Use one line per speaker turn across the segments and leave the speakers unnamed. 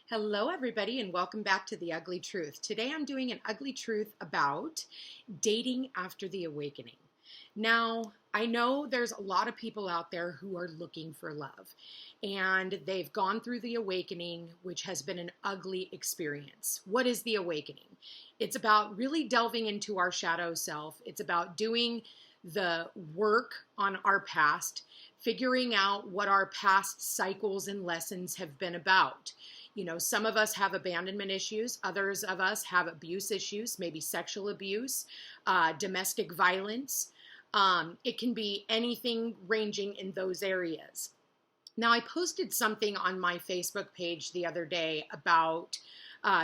Hello, everybody, and welcome back to The Ugly Truth. Today I'm doing an ugly truth about dating after the awakening. Now, I know there's a lot of people out there who are looking for love, and they've gone through the awakening, which has been an ugly experience. What is the awakening? It's about really delving into our shadow self. It's about doing the work on our past, figuring out what our past cycles and lessons have been about. You know, some of us have abandonment issues. Others of us have abuse issues, maybe sexual abuse, domestic violence. It can be anything ranging in those areas. Now, I posted something on my Facebook page the other day about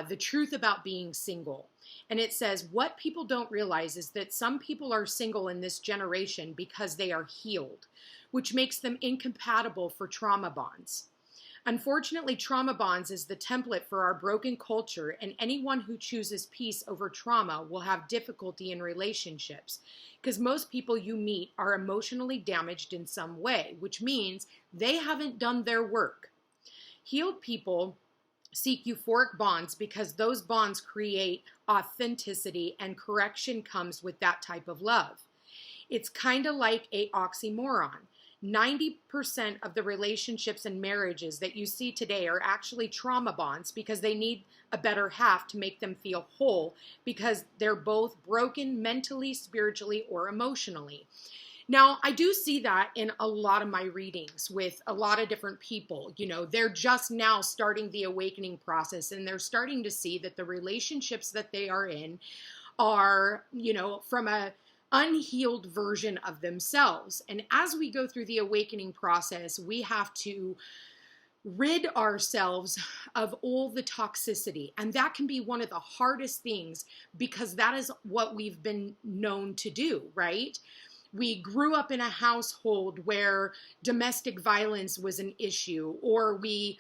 the truth about being single. And it says, what people don't realize is that some people are single in this generation because they are healed, which makes them incompatible for trauma bonds. Unfortunately, trauma bonds is the template for our broken culture, and anyone who chooses peace over trauma will have difficulty in relationships because most people you meet are emotionally damaged in some way, which means they haven't done their work. Healed people seek euphoric bonds because those bonds create authenticity, and correction comes with that type of love. It's kind of like an oxymoron. 90% of the relationships and marriages that you see today are actually trauma bonds because they need a better half to make them feel whole because they're both broken mentally, spiritually, or emotionally. Now, I do see that in a lot of my readings with a lot of different people. You know, they're just now starting the awakening process, and they're starting to see that the relationships that they are in are, from a unhealed version of themselves. And as we go through the awakening process, we have to rid ourselves of all the toxicity. And that can be one of the hardest things because that is what we've been known to do, right? We grew up in a household where domestic violence was an issue, or we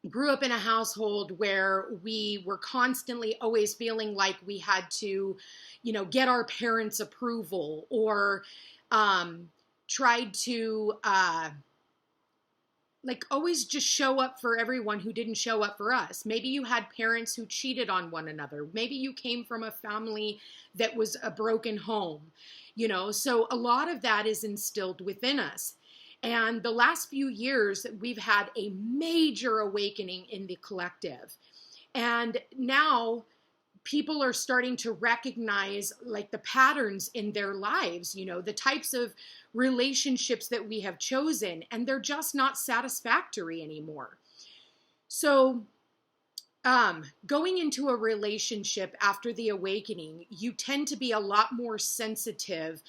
grew up in a household where we were constantly always feeling like we had to, get our parents' approval, or tried to always just show up for everyone who didn't show up for us. Maybe you had parents who cheated on one another. Maybe you came from a family that was a broken home, so a lot of that is instilled within us. And the last few years, we've had a major awakening in the collective. And now people are starting to recognize the patterns in their lives, the types of relationships that we have chosen, and they're just not satisfactory anymore. So going into a relationship after the awakening, you tend to be a lot more sensitive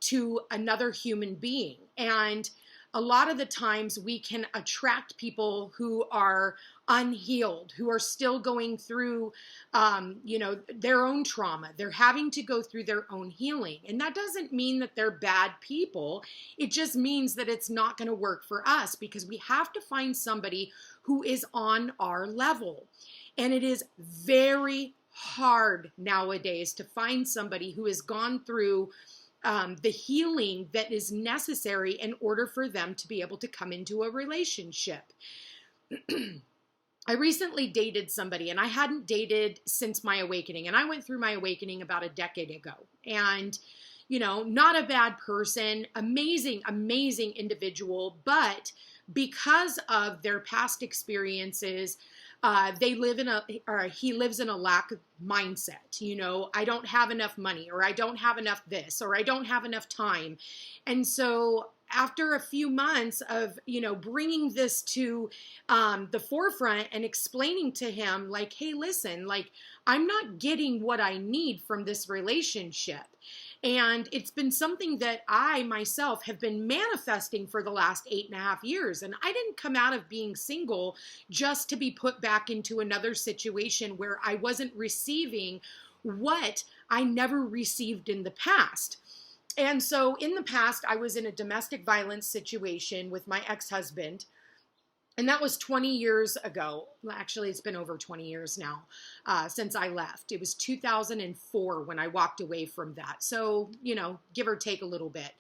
to another human being. And a lot of the times we can attract people who are unhealed, who are still going through, their own trauma. They're having to go through their own healing. And that doesn't mean that they're bad people. It just means that it's not going to work for us because we have to find somebody who is on our level. And it is very hard nowadays to find somebody who has gone through the healing that is necessary in order for them to be able to come into a relationship. I recently dated somebody, and I hadn't dated since my awakening, and I went through my awakening about a decade ago. And, not a bad person, amazing, amazing individual, but because of their past experiences, he lives in a lack of mindset. I don't have enough money, or I don't have enough this, or I don't have enough time. And so after a few months of, bringing this to the forefront and explaining to him hey, listen, I'm not getting what I need from this relationship. And it's been something that I myself have been manifesting for the last 8.5 years. And I didn't come out of being single just to be put back into another situation where I wasn't receiving what I never received in the past. And so in the past, I was in a domestic violence situation with my ex-husband. And that was 20 years ago. Well, actually, it's been over 20 years now since I left. It was 2004 when I walked away from that. So, give or take a little bit.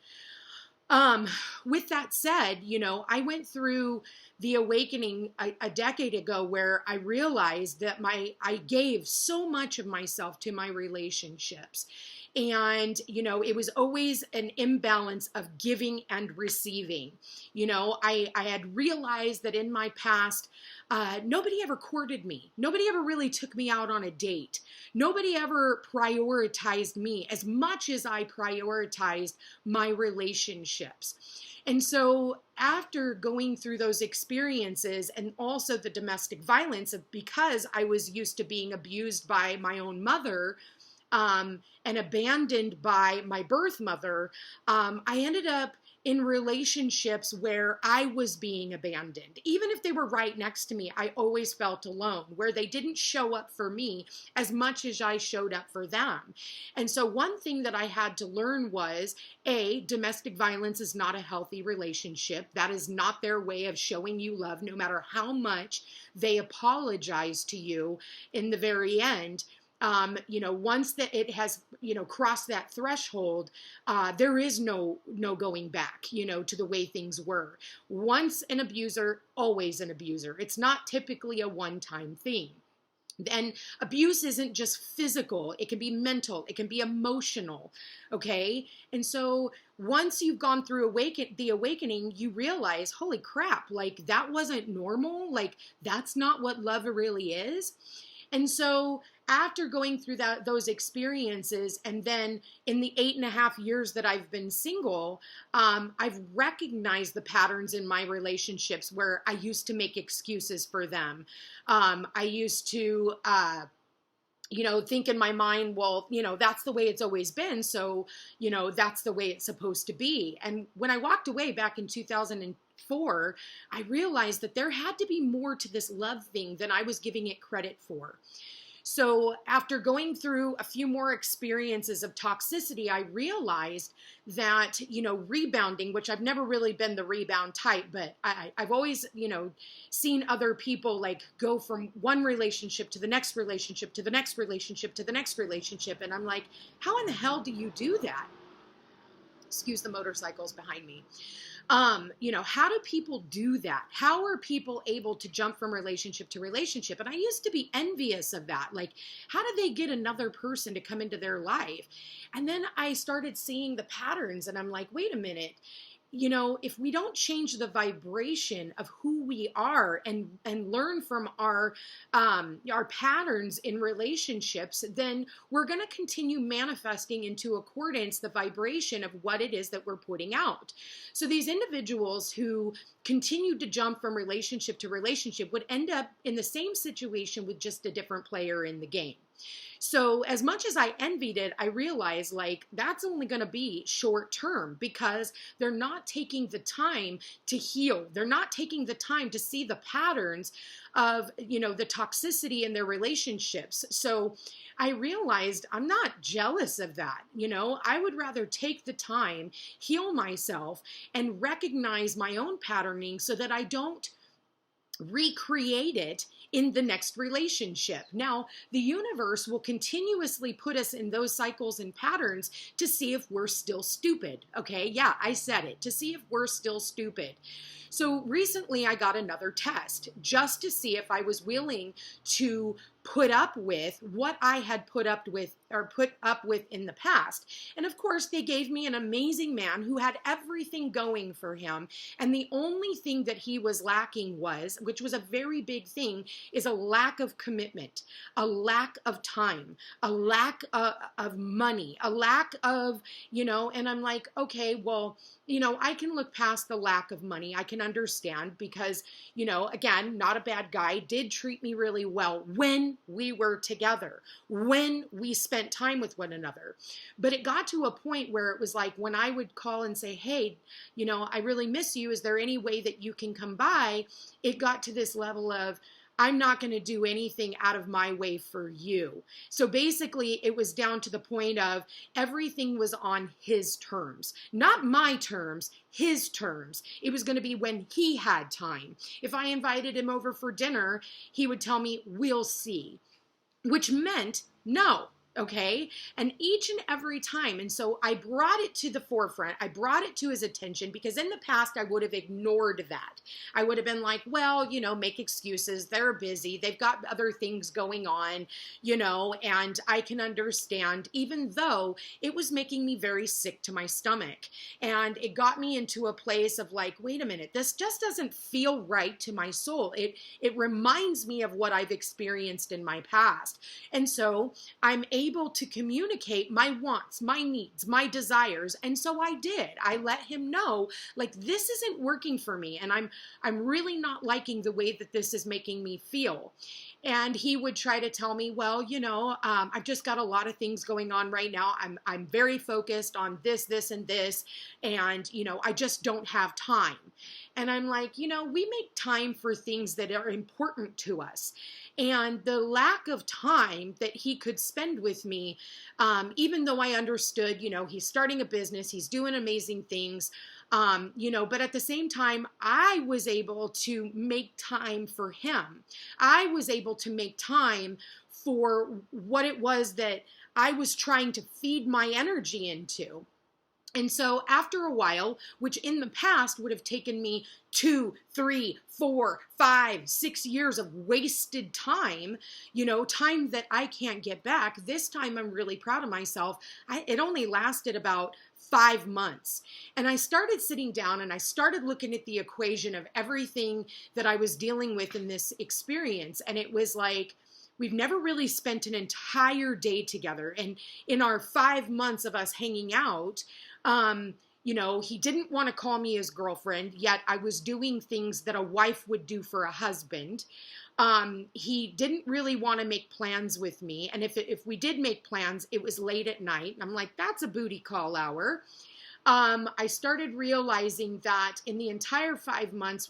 Um, with that said, I went through the awakening a decade ago where I realized that I gave so much of myself to my relationships. And, it was always an imbalance of giving and receiving. I had realized that in my past, nobody ever courted me. Nobody ever really took me out on a date. Nobody ever prioritized me as much as I prioritized my relationships. And so after going through those experiences and also the domestic violence, because I was used to being abused by my own mother, and abandoned by my birth mother, I ended up in relationships where I was being abandoned. Even if they were right next to me, I always felt alone, where they didn't show up for me as much as I showed up for them. And so one thing that I had to learn was, domestic violence is not a healthy relationship. That is not their way of showing you love, no matter how much they apologize to you in the very end. Once that it has, crossed that threshold, there is no going back, to the way things were. Once an abuser, always an abuser. It's not typically a one-time thing. And abuse isn't just physical. It can be mental. It can be emotional. Okay. And so once you've gone through the awakening, you realize, holy crap, like that wasn't normal. Like that's not what love really is. And so after going through those experiences, and then in the 8.5 years that I've been single, I've recognized the patterns in my relationships where I used to make excuses for them. I used to, think in my mind, well, that's the way it's always been. So, that's the way it's supposed to be. And when I walked away back in 2004, I realized that there had to be more to this love thing than I was giving it credit for. So after going through a few more experiences of toxicity, I realized that, rebounding, which I've never really been the rebound type, but I've always, seen other people like go from one relationship to the next relationship, to the next relationship, to the next relationship. And I'm like, how in the hell do you do that? Excuse the motorcycles behind me. How do people do that? How are people able to jump from relationship to relationship? And I used to be envious of that. Like, how do they get another person to come into their life? And then I started seeing the patterns and I'm like, wait a minute. If we don't change the vibration of who we are and learn from our patterns in relationships, then we're going to continue manifesting into accordance the vibration of what it is that we're putting out. So these individuals who continued to jump from relationship to relationship would end up in the same situation with just a different player in the game. So as much as I envied it, I realized like that's only going to be short term because they're not taking the time to heal. They're not taking the time to see the patterns of, the toxicity in their relationships. So I realized I'm not jealous of that. I would rather take the time, heal myself, and recognize my own patterning so that I don't recreate it in the next relationship. Now, the universe will continuously put us in those cycles and patterns to see if we're still stupid. Okay, yeah, I said it, to see if we're still stupid. So recently I got another test just to see if I was willing to put up with what I had put up with in the past. And of course, they gave me an amazing man who had everything going for him. And the only thing that he was lacking was, which was a very big thing, is a lack of commitment, a lack of time, a lack of money, a lack of, and I'm like, okay, well, I can look past the lack of money. I can understand because, again, not a bad guy, did treat me really well when we were together, when we spent time with one another. But it got to a point where it was like when I would call and say, hey, I really miss you. Is there any way that you can come by? It got to this level of, I'm not going to do anything out of my way for you. So basically, it was down to the point of everything was on his terms, not my terms, his terms. It was going to be when he had time. If I invited him over for dinner, he would tell me, we'll see, which meant no. Okay. And each and every time. And so I brought it to the forefront. I brought it to his attention because in the past I would have ignored that. I would have been like, well, make excuses. They're busy. They've got other things going on, and I can understand, even though it was making me very sick to my stomach. And it got me into a place of like, wait a minute, this just doesn't feel right to my soul. It reminds me of what I've experienced in my past. And so I'm able to communicate my wants, my needs, my desires. And so I did. I let him know, like, this isn't working for me. And I'm really not liking the way that this is making me feel. And he would try to tell me, well, I've just got a lot of things going on right now. I'm very focused on this, and this, and, I just don't have time. And I'm like, we make time for things that are important to us. And the lack of time that he could spend with me, even though I understood, he's starting a business, he's doing amazing things, but at the same time, I was able to make time for him. I was able to make time for what it was that I was trying to feed my energy into. And so after a while, which in the past would have taken me 2, 3, 4, 5, 6 years of wasted time, time that I can't get back, this time I'm really proud of myself. It only lasted about 5 months. And I started sitting down and I started looking at the equation of everything that I was dealing with in this experience. And it was like, we've never really spent an entire day together. And in our 5 months of us hanging out, he didn't want to call me his girlfriend, yet I was doing things that a wife would do for a husband. He didn't really want to make plans with me. And if we did make plans, it was late at night. And I'm like, that's a booty call hour. I started realizing that in the entire 5 months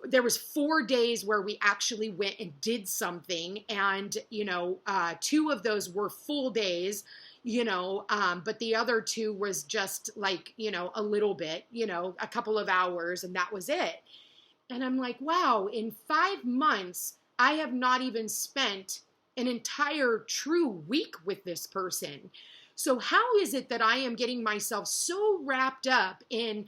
there was 4 days where we actually went and did something. And, 2 of those were full days, but the other 2 was just like, a little bit, a couple of hours, and that was it. And I'm like, wow, in 5 months, I have not even spent an entire true week with this person. So how is it that I am getting myself so wrapped up in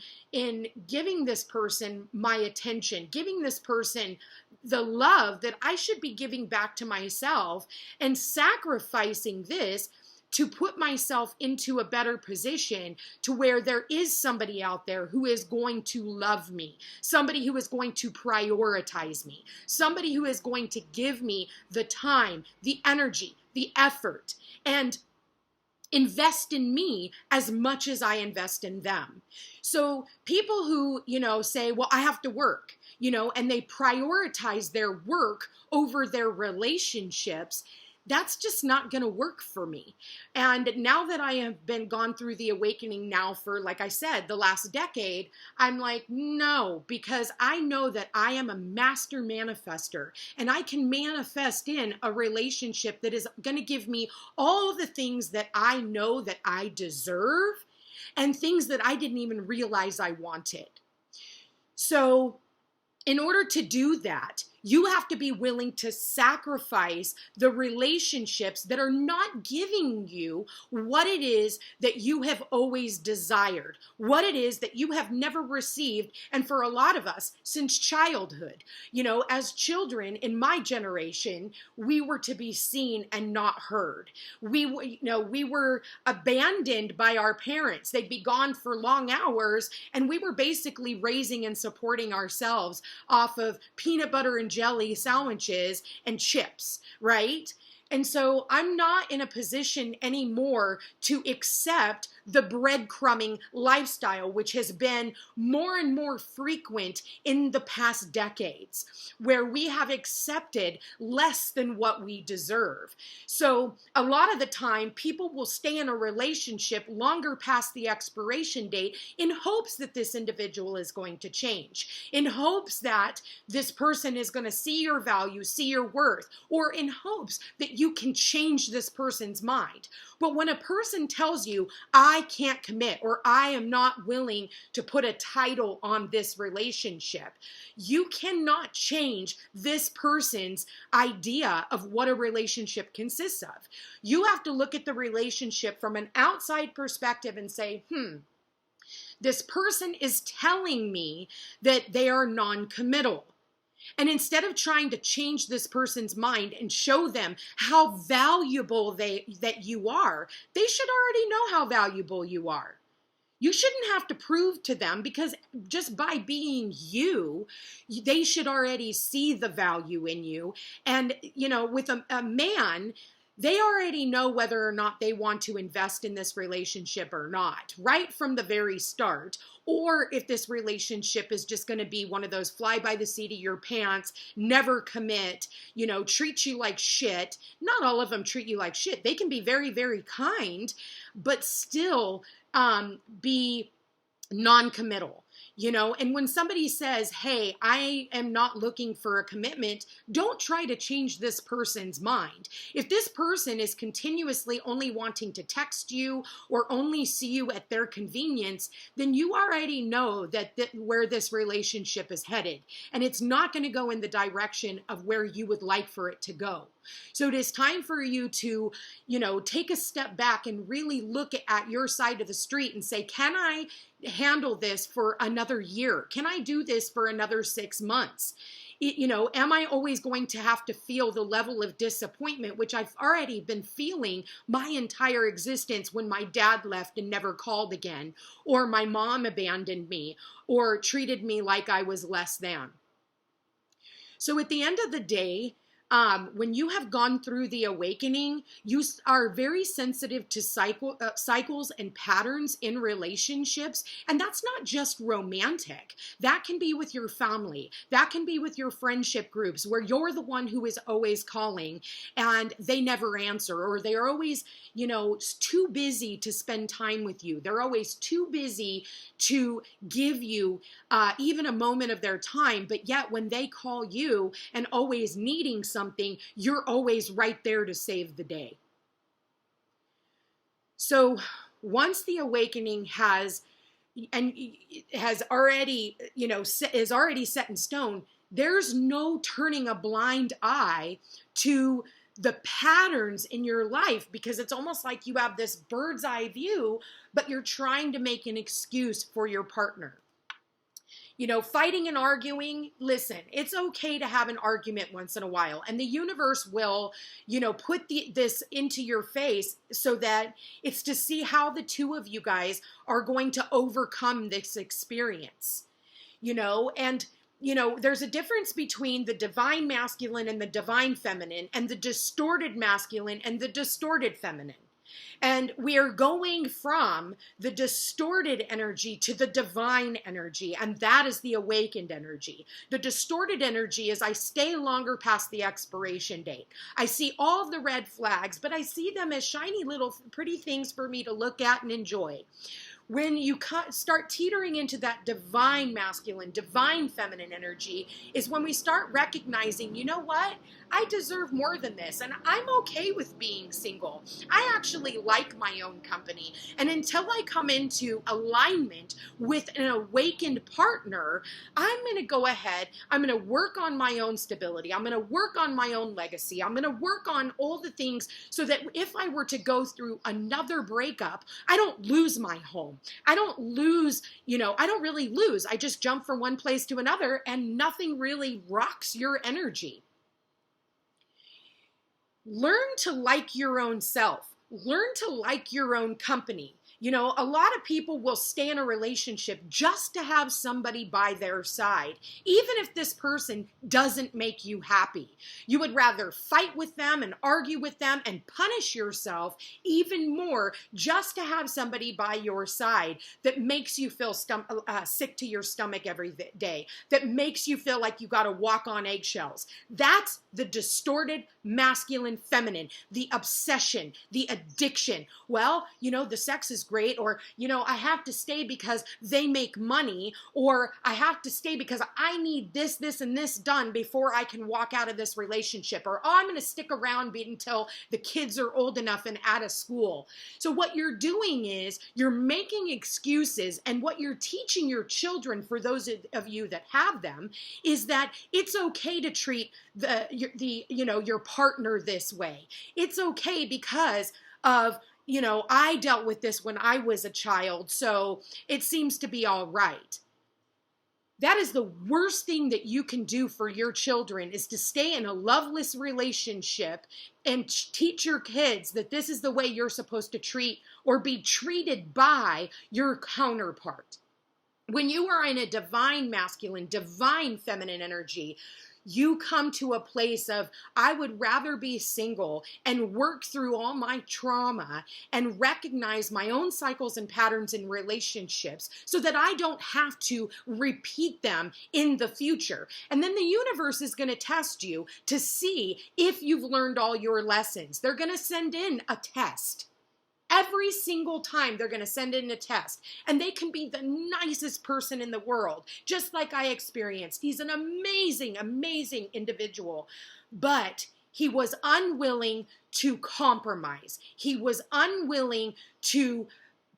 giving this person my attention, giving this person the love that I should be giving back to myself, and sacrificing this to put myself into a better position to where there is somebody out there who is going to love me, somebody who is going to prioritize me, somebody who is going to give me the time, the energy, the effort, and invest in me as much as I invest in them. So people who, say, well, I have to work, and they prioritize their work over their relationships, that's just not going to work for me. And now that I have been gone through the awakening now for, like I said, the last decade, I'm like, no, because I know that I am a master manifester, and I can manifest in a relationship that is going to give me all the things that I know that I deserve and things that I didn't even realize I wanted. So in order to do that, you have to be willing to sacrifice the relationships that are not giving you what it is that you have always desired, what it is that you have never received. And for a lot of us, since childhood, as children in my generation, we were to be seen and not heard. We were abandoned by our parents. They'd be gone for long hours, and we were basically raising and supporting ourselves off of peanut butter and jelly sandwiches and chips, right? And so I'm not in a position anymore to accept the breadcrumbing lifestyle, which has been more and more frequent in the past decades, where we have accepted less than what we deserve. So a lot of the time, people will stay in a relationship longer past the expiration date in hopes that this individual is going to change, in hopes that this person is going to see your value, see your worth, or in hopes that you can change this person's mind. But when a person tells you, I I can't commit, or I am not willing to put a title on this relationship. You cannot change this person's idea of what a relationship consists of. You have to look at the relationship from an outside perspective and say, this person is telling me that they are non-committal. And instead of trying to change this person's mind and show them how valuable that you are, they should already know how valuable you are. You shouldn't have to prove to them, because just by being you, they should already see the value in you. And, with a man, they already know whether or not they want to invest in this relationship or not, right from the very start. Or if this relationship is just going to be one of those fly by the seat of your pants, never commit, treat you like shit. Not all of them treat you like shit. They can be very, very kind, but still be non-committal. And when somebody says, hey, I am not looking for a commitment, don't try to change this person's mind. If this person is continuously only wanting to text you or only see you at their convenience, then you already know that where this relationship is headed. And it's not going to go in the direction of where you would like for it to go. So it is time for you to, take a step back and really look at your side of the street and say, can I handle this for another year? Can I do this for another 6 months? Am I always going to have to feel the level of disappointment, which I've already been feeling my entire existence when my dad left and never called again, or my mom abandoned me, or treated me like I was less than? So at the end of the day, when you have gone through the awakening, you are very sensitive to cycles and patterns in relationships. And that's not just romantic. That can be with your family. That can be with your friendship groups, where you're the one who is always calling and they never answer, or they're always, too busy to spend time with you. They're always too busy to give you even a moment of their time. But yet when they call you and always needing something, you're always right there to save the day. So once the awakening is already set in stone, there's no turning a blind eye to the patterns in your life, because it's almost like you have this bird's eye view, but you're trying to make an excuse for your partner. Fighting and arguing, listen, it's okay to have an argument once in a while, and the universe will, put this into your face so that it's to see how the two of you guys are going to overcome this experience, and there's a difference between the divine masculine and the divine feminine, and the distorted masculine and the distorted feminine. And we are going from the distorted energy to the divine energy, and that is the awakened energy. The distorted energy is I stay longer past the expiration date. I see all of the red flags, but I see them as shiny little pretty things for me to look at and enjoy. When you start teetering into that divine masculine, divine feminine energy is when we start recognizing, you know what? I deserve more than this, and I'm okay with being single. I actually like my own company. And until I come into alignment with an awakened partner, I'm going to go ahead, I'm going to work on my own stability. I'm going to work on my own legacy. I'm going to work on all the things so that if I were to go through another breakup, I don't lose my home. I don't lose, I don't really lose. I just jump from one place to another, and nothing really rocks your energy. Learn to like your own self. Learn to like your own company. A lot of people will stay in a relationship just to have somebody by their side, even if this person doesn't make you happy. You would rather fight with them and argue with them and punish yourself even more just to have somebody by your side that makes you feel sick to your stomach every day, that makes you feel like you got to walk on eggshells. That's the distorted masculine feminine, the obsession, the addiction. Well, the sex is great, or, I have to stay because they make money, or I have to stay because I need this, this, and this done before I can walk out of this relationship, or, I'm going to stick around until the kids are old enough and out of school. So what you're doing is you're making excuses, and what you're teaching your children, for those of you that have them, is that it's okay to treat your partner this way. It's okay because of, I dealt with this when I was a child, so it seems to be all right. That is the worst thing that you can do for your children, is to stay in a loveless relationship and teach your kids that this is the way you're supposed to treat or be treated by your counterpart. When you are in a divine masculine, divine feminine energy, you come to a place of, I would rather be single and work through all my trauma and recognize my own cycles and patterns in relationships so that I don't have to repeat them in the future. And then the universe is going to test you to see if you've learned all your lessons. They're going to send in a test. Every single time they're going to send in a test, and they can be the nicest person in the world, just like I experienced. He's an amazing, amazing individual, but he was unwilling to compromise. He was unwilling to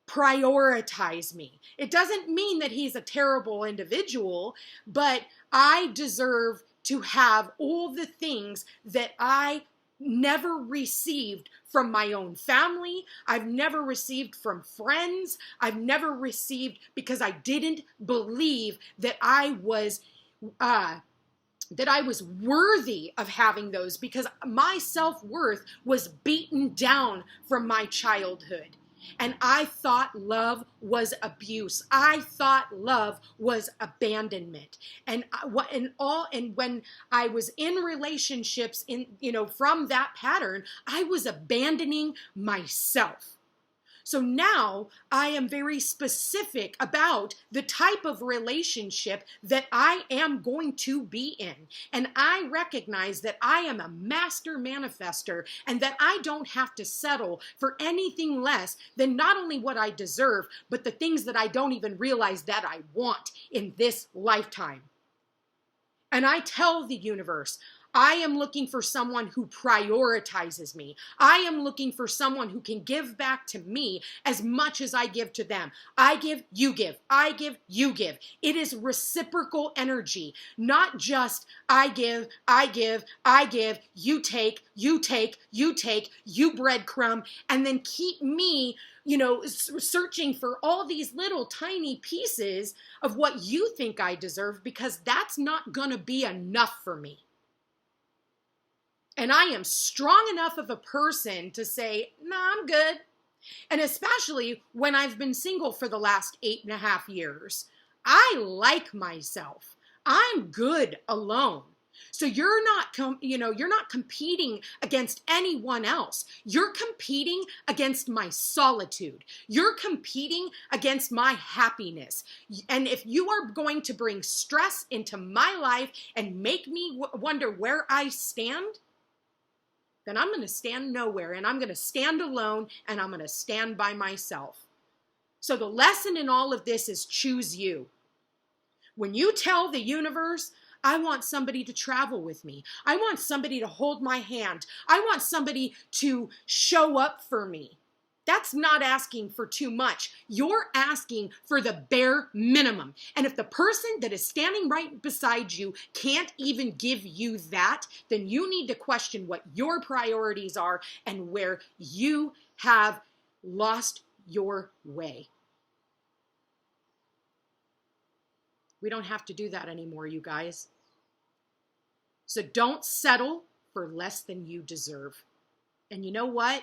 prioritize me. It doesn't mean that he's a terrible individual, but I deserve to have all the things that I never received from my own family. I've never received from friends. I've never received because I didn't believe that I was worthy of having those, because my self-worth was beaten down from my childhood. And I thought love was abuse. I thought love was abandonment. And when I was in relationships from that pattern, I was abandoning myself. So now I am very specific about the type of relationship that I am going to be in. And I recognize that I am a master manifester and that I don't have to settle for anything less than not only what I deserve, but the things that I don't even realize that I want in this lifetime. And I tell the universe, I am looking for someone who prioritizes me. I am looking for someone who can give back to me as much as I give to them. I give, you give. I give, you give. It is reciprocal energy, not just I give, you take, you breadcrumb, and then keep me searching for all these little tiny pieces of what you think I deserve, because that's not going to be enough for me. And I am strong enough of a person to say, nah, I'm good. And especially when I've been single for the last 8.5 years, I like myself. I'm good alone. So you're not competing against anyone else. You're competing against my solitude. You're competing against my happiness. And if you are going to bring stress into my life and make me wonder where I stand, then I'm going to stand nowhere, and I'm going to stand alone, and I'm going to stand by myself. So the lesson in all of this is choose you. When you tell the universe, I want somebody to travel with me. I want somebody to hold my hand. I want somebody to show up for me. That's not asking for too much. You're asking for the bare minimum. And if the person that is standing right beside you can't even give you that, then you need to question what your priorities are and where you have lost your way. We don't have to do that anymore, you guys. So don't settle for less than you deserve. And you know what?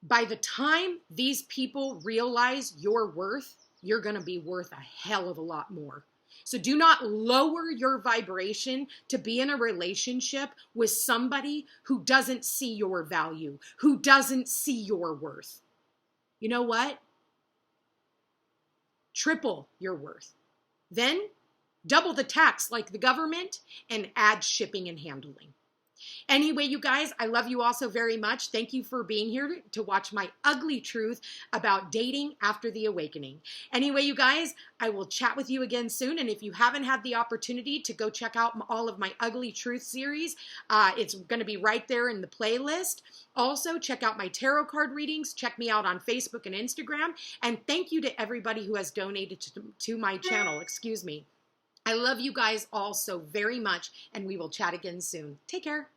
By the time these people realize your worth, you're going to be worth a hell of a lot more. So do not lower your vibration to be in a relationship with somebody who doesn't see your value, who doesn't see your worth. You know what? Triple your worth. Then double the tax like the government and add shipping and handling. Anyway, you guys, I love you all so very much. Thank you for being here to watch my ugly truth about dating after the awakening. Anyway, you guys, I will chat with you again soon. And if you haven't had the opportunity to go check out all of my ugly truth series, it's going to be right there in the playlist. Also, check out my tarot card readings. Check me out on Facebook and Instagram. And thank you to everybody who has donated to my channel. Excuse me. I love you guys all so very much, and we will chat again soon. Take care.